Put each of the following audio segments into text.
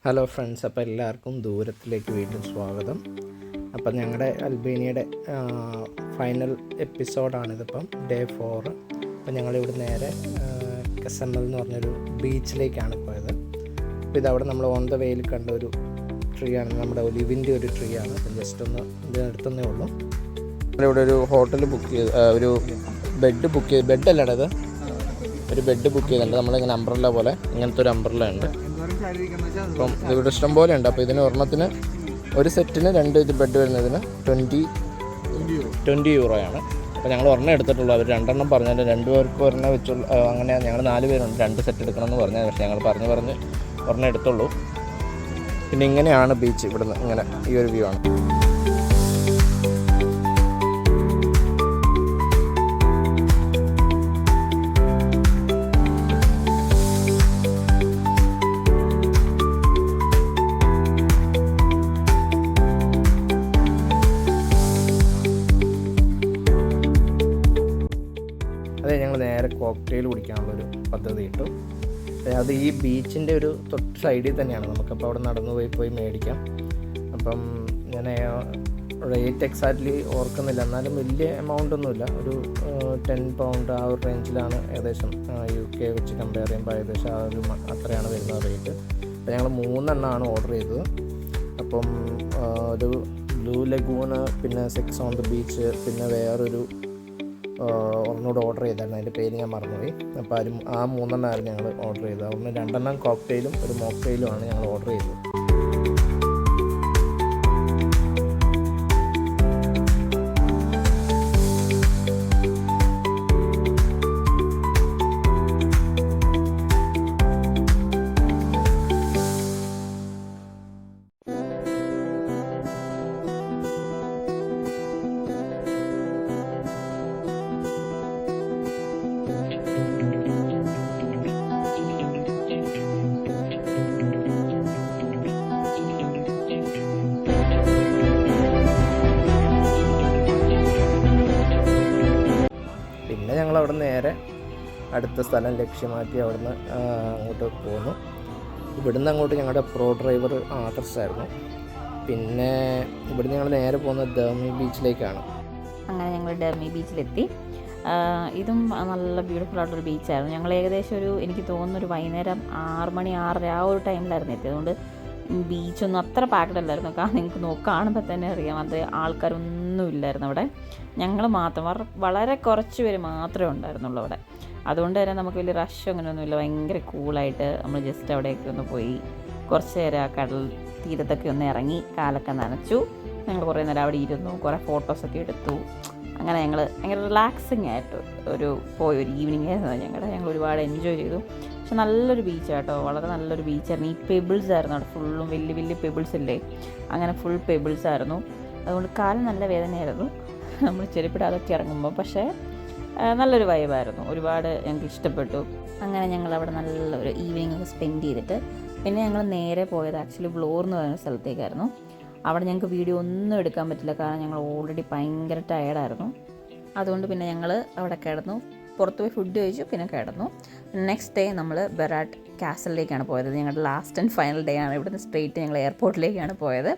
Hello friends, അപ്പോൾ എല്ലാവർക്കും ദൂരത്തിലേക്ക് വീണ്ടും സ്വാഗതം. അപ്പം ഞങ്ങളുടെ അൽബേനിയയുടെ ഫൈനൽ എപ്പിസോഡാണിതിപ്പം, ഡേ 4. അപ്പം ഞങ്ങളിവിടെ നേരെ കസമൽ എന്ന് പറഞ്ഞൊരു ബീച്ചിലേക്കാണ് പോയത്. അപ്പോൾ ഇതവിടെ നമ്മൾ ഓൺ ദ വേയിൽ കണ്ട ഒരു ട്രീ ആണ്, നമ്മുടെ ഒലിവിൻ്റെ ഒരു ട്രീ ആണ്. അപ്പം ജസ്റ്റ് ഒന്ന് ഇതിനടുത്തന്നേ ഉള്ളൂ. ഇവിടെ ഒരു ഹോട്ടൽ ബുക്ക് ചെയ്ത്, ഒരു ബെഡ് ബുക്ക് ചെയ്ത്, ബെഡല്ലട ഇത് ഒരു ബെഡ് ബുക്ക് ചെയ്തിട്ടുണ്ട്. നമ്മളിങ്ങനെ അംബ്രല്ല പോലെ ഇങ്ങനത്തെ ഒരു അംബ്രല്ല ഉണ്ട്. അപ്പം ഇവിടെ ഇഷ്ടം പോലെ ഉണ്ട്. അപ്പോൾ ഇതിന് ഒരെണ്ണത്തിന് ഒരു സെറ്റിന് 2 ഇത് ബെഡ് വരുന്നതിന് 20 യൂറോയാണ്. അപ്പോൾ ഞങ്ങൾ ഒരെണ്ണം എടുത്തിട്ടുള്ളൂ. അവർ 2 എണ്ണം പറഞ്ഞാൽ 2 പേർക്ക് ഒരെണ്ണം വെച്ചുള്ള, അങ്ങനെ ഞങ്ങൾ 4 പേരുണ്ട്, 2 സെറ്റ് എടുക്കണമെന്ന് പറഞ്ഞാൽ. പക്ഷേ ഞങ്ങൾ പറഞ്ഞ് ഒരെണ്ണം എടുത്തുള്ളൂ. പിന്നെ ഇങ്ങനെയാണ് ബീച്ച്, ഇവിടുന്ന് ഇങ്ങനെ ഈ ഒരു വ്യൂ ആണ്. അതെ, ഞങ്ങൾ നേരെ കോക്ടെയിൽ കുടിക്കാനുള്ളൊരു പദ്ധതി ഇട്ടു. അത് ഈ ബീച്ചിൻ്റെ ഒരു തൊട്ട് സൈഡിൽ തന്നെയാണ്. നമുക്കപ്പോൾ അവിടെ നടന്നു പോയി മേടിക്കാം. അപ്പം ഞാൻ റേറ്റ് എക്സാക്ട്ലി ഓർക്കുന്നില്ല, എന്നാലും വലിയ എമൗണ്ട് ഒന്നുമില്ല. ഒരു 10 പൗണ്ട് ആ ഒരു റേഞ്ചിലാണ് ഏകദേശം. UK വെച്ച് കമ്പയർ ചെയ്യുമ്പോൾ ഏകദേശം ആ ഒരു അത്രയാണ് വരുന്ന റേറ്റ്. അപ്പോൾ ഞങ്ങൾ 3 എണ്ണമാണ് ഓർഡർ ചെയ്തത്. അപ്പം ഒരു ബ്ലൂ ലഗൂണ്, പിന്നെ 6 ഓൺ ദ ബീച്ച്, പിന്നെ വേറൊരു ഒരെണ്ണൂടെ ഓർഡർ ചെയ്തായിരുന്നു. അതിൻ്റെ പേര് ഞാൻ മറന്നുപോയി. അപ്പോൾ ആ 3 എണ്ണമായിരുന്നു ഞങ്ങൾ ഓർഡർ ചെയ്തത്. ഒന്ന് 2 എണ്ണം കോക്ടെയിലും ഒരു മോക്ടെയിലുമാണ് ഞങ്ങൾ ഓർഡർ ചെയ്തത്. പിന്നെ ഞങ്ങൾ അവിടെ നേരെ അടുത്ത സ്ഥലം ലക്ഷ്യമാക്കി അവിടുന്ന് അങ്ങോട്ട് പോന്നു. ഇവിടുന്ന് അങ്ങോട്ട് ഞങ്ങളുടെ പ്രോ ഡ്രൈവർ ആദർശായിരുന്നു. പിന്നെ ഇവിടുന്ന് ഞങ്ങൾ നേരെ പോകുന്നത് ഡെർമി ബീച്ചിലേക്കാണ്. അങ്ങനെ ഞങ്ങൾ ഡെർമി ബീച്ചിലെത്തി. ഇതും നല്ല ബ്യൂട്ടിഫുൾ ആയിട്ടൊരു ബീച്ചായിരുന്നു. ഞങ്ങൾ ഏകദേശം എനിക്ക് തോന്നുന്നൊരു വൈകുന്നേരം 6 മണി 6:30 ആ ഒരു ടൈമിലായിരുന്നു എത്തിയത്. അതുകൊണ്ട് ബീച്ചൊന്നും അത്ര പാക്ഡ് അല്ലായിരുന്നു. കാരണം നിങ്ങൾക്ക് കാണുമ്പോൾ തന്നെ അറിയാം, അത് ആൾക്കാരൊന്നും ഇല്ലായിരുന്നു അവിടെ. ഞങ്ങൾ മാത്രം, വളരെ കുറച്ച് പേര് മാത്രമേ ഉണ്ടായിരുന്നുള്ളൂ അവിടെ. അതുകൊണ്ട് തന്നെ നമുക്ക് വലിയ റഷ് അങ്ങനെയൊന്നുമില്ല. ഭയങ്കര കൂളായിട്ട് നമ്മൾ ജസ്റ്റ് അവിടേക്ക് ഒന്ന് പോയി കുറച്ച് നേരം ആ കടൽ തീരത്തൊക്കെ ഒന്ന് ഇറങ്ങി കാലൊക്കെ നനച്ചു. ഞങ്ങൾ കുറേ നേരം അവിടെ ഇരുന്നു, കുറേ ഫോട്ടോസൊക്കെ എടുത്തു. അങ്ങനെ ഞങ്ങൾ ഭയങ്കര റിലാക്സിങ് ആയിട്ട് ഒരു ഈവനിങ് ആയിരുന്നു ഞങ്ങൾ ഒരുപാട് എൻജോയ് ചെയ്തു. പക്ഷെ നല്ലൊരു ബീച്ചാട്ടോ, വളരെ നല്ലൊരു ബീച്ചായിരുന്നു. ഈ പെബിൾസ് ആയിരുന്നു അവിടെ ഫുള്ളും, വലിയ വലിയ പെബിൾസ് ഇല്ലേ, അങ്ങനെ ഫുൾ പെബിൾസ് ആയിരുന്നു. അതുകൊണ്ട് കാലം നല്ല വേദനയായിരുന്നു നമ്മൾ ചെരുപ്പിടാതൊക്കെ ഇറങ്ങുമ്പോൾ. പക്ഷേ നല്ലൊരു വൈബായിരുന്നു, ഒരുപാട് ഞങ്ങൾക്ക് ഇഷ്ടപ്പെട്ടു. അങ്ങനെ ഞങ്ങൾ അവിടെ നല്ലൊരു ഈവനിങ് ഒക്കെ സ്പെൻഡ് ചെയ്തിട്ട് പിന്നെ ഞങ്ങൾ നേരെ പോയത് ആക്ച്വലി വ്ലോർ എന്ന് പറയുന്ന സ്ഥലത്തേക്കായിരുന്നു. അവിടെ ഞങ്ങൾക്ക് വീഡിയോ ഒന്നും എടുക്കാൻ പറ്റില്ല, കാരണം ഞങ്ങൾ ഓൾറെഡി ഭയങ്കര ടയേർഡായിരുന്നു. അതുകൊണ്ട് പിന്നെ ഞങ്ങൾ അവിടെ കിടന്നു, പുറത്ത് പോയി ഫുഡ് കഴിച്ചു, പിന്നെ കിടന്നു. നെക്സ്റ്റ് ഡേ നമ്മൾ ബെറാട്ട് കാസലിലേക്കാണ് പോയത്. ഞങ്ങളുടെ ലാസ്റ്റ് ആൻഡ് ഫൈനൽ ഡേ ആണ്. ഇവിടുന്ന് സ്ട്രെയിറ്റ് ഞങ്ങൾ എയർപോർട്ടിലേക്കാണ് പോയത്.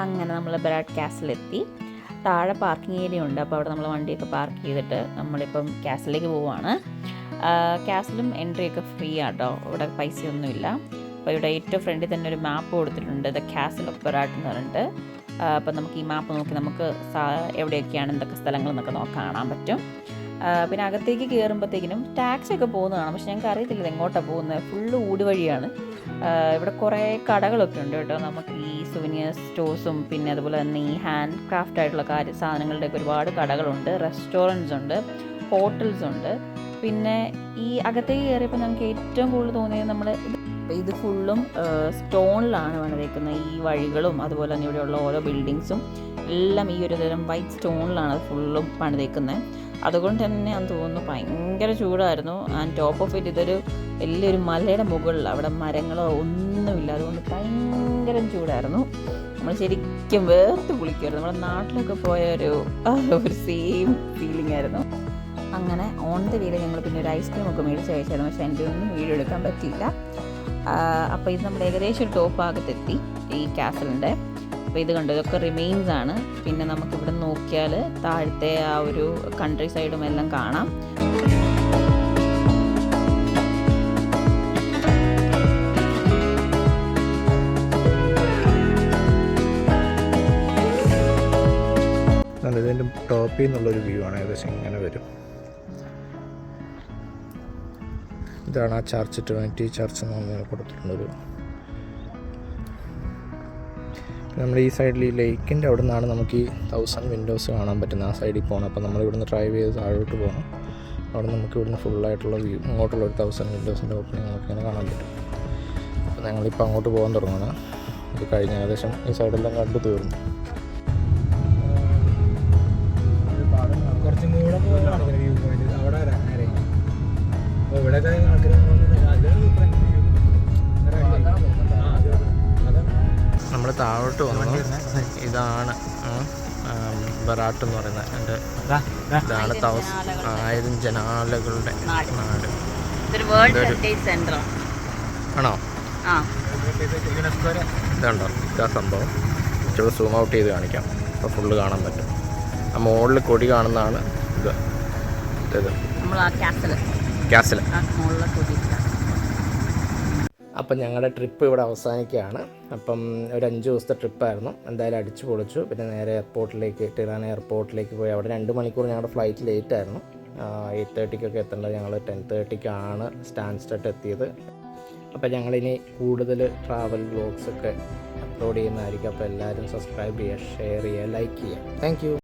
അങ്ങനെ നമ്മൾ ബെറാട്ട് കാസലെത്തി. താഴെ പാർക്കിംഗ് ഏരിയ ഉണ്ട്. അപ്പോൾ അവിടെ നമ്മൾ വണ്ടിയൊക്കെ പാർക്ക് ചെയ്തിട്ട് നമ്മളിപ്പം കാസലിലേക്ക് പോവുകയാണ്. കാസലും എൻട്രി ഒക്കെ ഫ്രീ ആട്ടോ, ഇവിടെ പൈസയൊന്നുമില്ല. അപ്പോൾ ഇവിടെ ഏറ്റവും ഫ്രണ്ടിൽ തന്നെ ഒരു മാപ്പ് കൊടുത്തിട്ടുണ്ട്, ദ കാസൽ ഓഫ് ബെറാട്ട് എന്ന് പറഞ്ഞിട്ട്. അപ്പോൾ നമുക്ക് ഈ മാപ്പ് നോക്കി നമുക്ക് എവിടെയൊക്കെയാണ് എന്തൊക്കെ സ്ഥലങ്ങളെന്നൊക്കെ കാണാൻ പറ്റും. പിന്നെ അകത്തേക്ക് കയറുമ്പോഴത്തേക്കിനും ടാക്സി ഒക്കെ പോകുന്നത് കാണാം. പക്ഷെ ഞങ്ങൾക്ക് അറിയത്തില്ല ഇത് എങ്ങോട്ടാണ് പോകുന്നത്. ഫുള്ള് ഊട് വഴിയാണ്. ഇവിടെ കുറേ കടകളൊക്കെ ഉണ്ട് കേട്ടോ. നമുക്ക് ഈ സുവനിയർ സ്റ്റോഴ്സും പിന്നെ അതുപോലെ തന്നെ ഈ ഹാൻഡ് ക്രാഫ്റ്റ് ആയിട്ടുള്ള സാധനങ്ങളുടെയൊക്കെ ഒരുപാട് കടകളുണ്ട്. റെസ്റ്റോറൻറ്റ്സ് ഉണ്ട്, ഹോട്ടൽസ് ഉണ്ട്. പിന്നെ ഈ അകത്തേക്ക് കയറിയപ്പോൾ ഞങ്ങൾക്ക് ഏറ്റവും കൂടുതൽ തോന്നിയത് ഇത് ഫുള്ളും സ്റ്റോണിലാണ് പണിതേക്കുന്നത്. ഈ വഴികളും അതുപോലെ തന്നെ ഇവിടെയുള്ള ഓരോ ബിൽഡിങ്സും എല്ലാം ഈ ഒരു തരം വൈറ്റ് സ്റ്റോണിലാണ് ഫുള്ളും പണിതേക്കുന്നത്. അതുകൊണ്ട് തന്നെ ഞാൻ തോന്നുന്നു ഭയങ്കര ചൂടായിരുന്നു. ആൻഡ് ടോപ്പ് ഓഫ് ഇറ്റ് ഇതൊരു വലിയൊരു മലയുടെ മുകളിൽ, അവിടെ മരങ്ങളോ ഒന്നുമില്ല, അതുകൊണ്ട് ഭയങ്കര ചൂടായിരുന്നു. നമ്മൾ ശരിക്കും വേർത്ത് കുളിക്കുമായിരുന്നു. നമ്മുടെ നാട്ടിലൊക്കെ പോയ ഒരു സെയിം ഫീലിംഗ് ആയിരുന്നു. അങ്ങനെ ഓൺ ദ വേയിൽ ഞങ്ങൾ പിന്നെ ഒരു ഐസ്ക്രീം ഒക്കെ മേടിച്ച് കഴിച്ചായിരുന്നു. പക്ഷേ എനിക്ക് ഒന്നും വീഡിയോ എടുക്കാൻ പറ്റിയില്ല. അപ്പോൾ ഇത് നമ്മൾ ഏകദേശം ഒരു ടോപ്പ് ഭാഗത്തെത്തി ഈ കാസലിൻ്റെ. അപ്പോൾ ഇത് കണ്ടു, ഇതൊക്കെ റിമെയിൻസ് ആണ്. പിന്നെ നമുക്കിവിടെ നോക്കിയാൽ താഴത്തെ ആ ഒരു കൺട്രി സൈഡും എല്ലാം കാണാം. ഇതിൻ്റെ ടോപ്പിൽ നിന്നുള്ളൊരു വ്യൂ ആണ്. ഏകദേശം ഇങ്ങനെ വരും. ഇതാണ് ആ ചർച്ച്, ട്രിനിറ്റി ചർച്ച് എന്ന് പറഞ്ഞാൽ കൊടുത്തിട്ടുള്ളൊരു. നമ്മൾ ഈ സൈഡിൽ ഈ ലേക്കിൻ്റെ അവിടെ നിന്നാണ് നമുക്ക് ഈ 1000 വിൻഡോസ് കാണാൻ പറ്റുന്നത്. ആ സൈഡിൽ പോകണം. അപ്പോൾ നമ്മൾ ഇവിടുന്ന് ഡ്രൈവ് ചെയ്ത് താഴോട്ട് പോകണം. അവിടെ നമുക്ക് ഇവിടുന്ന് ഫുള്ളായിട്ടുള്ള വ്യൂ, ഇങ്ങോട്ടുള്ള ഒരു 1000 വിൻഡോസിൻ്റെ ഓപ്പണിങ് നമുക്കിങ്ങനെ കാണാൻ പറ്റും. അപ്പോൾ ഞങ്ങളിപ്പോൾ അങ്ങോട്ട് പോകാൻ തുടങ്ങുന്നത്. ഇത് കഴിഞ്ഞ് ഏകദേശം ഈ സൈഡെല്ലാം കണ്ടു തീർന്നു. കുറച്ചും കൂടെ പോകാനാണ് വ്യൂ പോയിന്റ്. അവിടെ അപ്പോൾ ഇവിടെ നമ്മൾ താഴോട്ട് വന്നു. ഇതാണ് ബറാട്ട് എന്ന് പറയുന്നത്. എൻ്റെ ഇതാണ് 1000 ജനാലകളുടെ നാട്. ആണോ? ഇതുണ്ടോ ഇതാ സംഭവം. ഇച്ചിരി സൂം ഔട്ട് ചെയ്ത് കാണിക്കാം. അപ്പോൾ ഫുള്ള് കാണാൻ പറ്റും. ആ മുകളിൽ കൊടി കാണുന്നതാണ് ഇത്. കാസിൽ. അപ്പം ഞങ്ങളുടെ ട്രിപ്പ് ഇവിടെ അവസാനിക്കുകയാണ്. അപ്പം ഒരു 5 ദിവസത്തെ ട്രിപ്പായിരുന്നു. എന്തായാലും അടിച്ചു പൊളിച്ചു. പിന്നെ നേരെ എയർപോർട്ടിലേക്ക്, ടിറാന എയർപോർട്ടിലേക്ക് പോയി. അവിടെ 2 മണിക്കൂർ ഞങ്ങളുടെ ഫ്ലൈറ്റ് ലേറ്റ് ആയിരുന്നു. 8:30 എത്തേണ്ടത്. ഞങ്ങൾ 10:30 സ്റ്റാൻസ്റ്റഡ് എത്തിയത്. അപ്പം ഞങ്ങളിനി കൂടുതൽ ട്രാവൽ വ്ലോഗ്സൊക്കെ അപ്ലോഡ് ചെയ്യുന്നതായിരിക്കും. അപ്പോൾ എല്ലാവരും സബ്സ്ക്രൈബ് ചെയ്യുക, ഷെയർ ചെയ്യുക, ലൈക്ക് ചെയ്യുക. Thank you.